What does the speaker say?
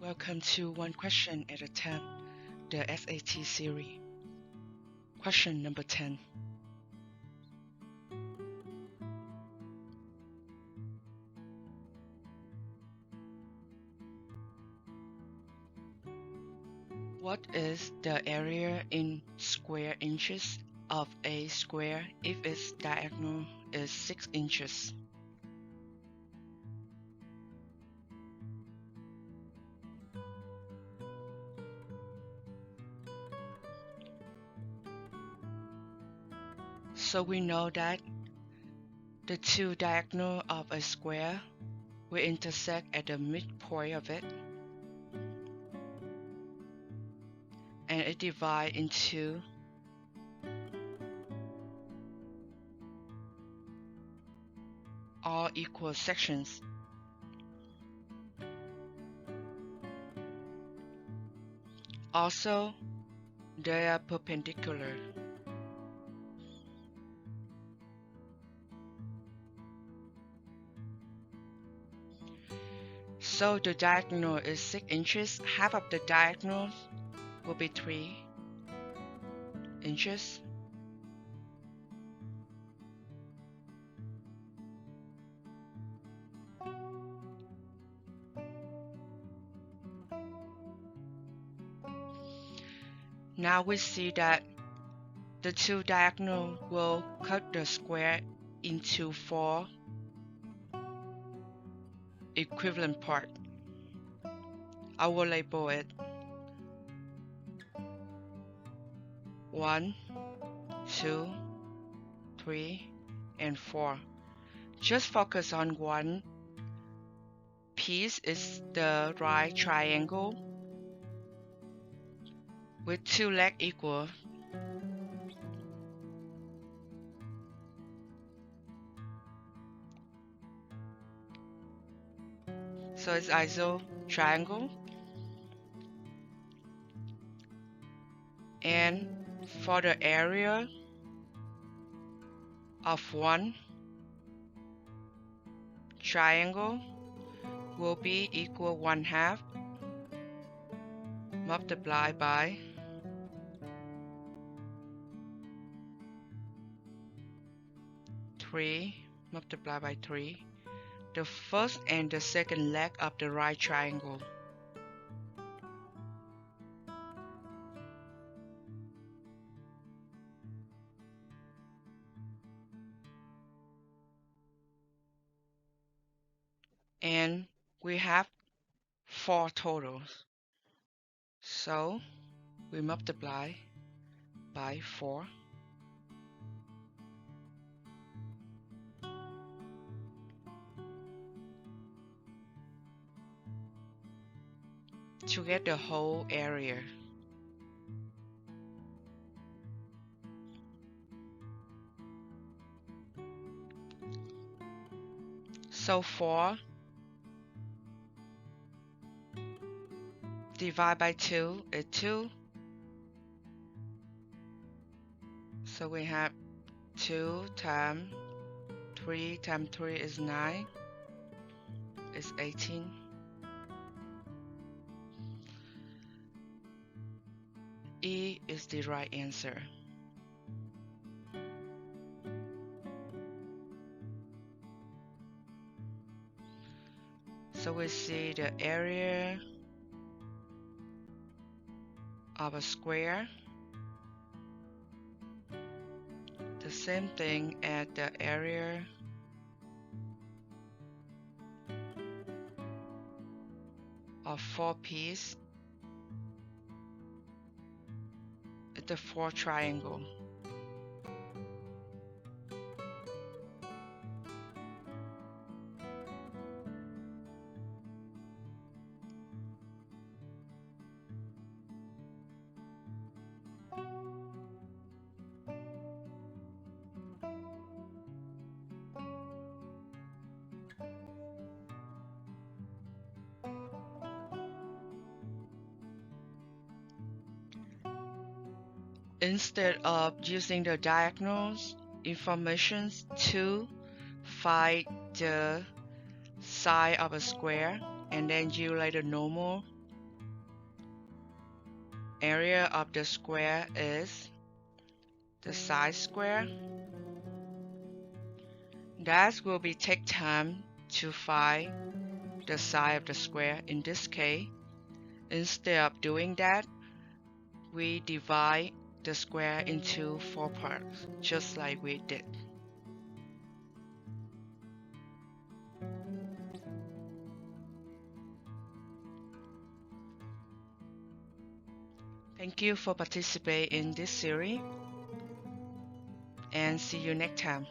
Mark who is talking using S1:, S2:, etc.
S1: Welcome to One Question at a Time, the SAT series. Question number 10. What is the area in square inches of a square if its diagonal is 6 inches? So we know that the two diagonals of a square will intersect at the midpoint of it, and it divides into all equal sections. Also, they are perpendicular. So the diagonal is 6 inches. Half of the diagonal will be 3 inches. Now we see that the two diagonals will cut the square into 4 equivalent parts. I will label it 1, 2, 3, and 4. Just focus on one piece is the right triangle with 2 legs equal. So it's iso triangle. And for the area of one triangle will be equal 1/2 multiplied by 3 multiplied by 3, the first and the second leg of the right triangle. And we have 4 totals. So we multiply by 4. To get the whole area. So 4 divided by 2 is 2. So we have 2 times 3 times 3 is 9. It's 18. E is the right answer. So we see the area of a square, the same thing as the area of 4 pieces. It's the 4 triangle. Instead of using the diagonals informations to find the side of a square and then you lay the normal area of the square is the side square. That will be take time to find the side of the square. In this case, instead of doing that, we divide the square into 4 parts, just like we did. Thank you for participating in this series, and see you next time.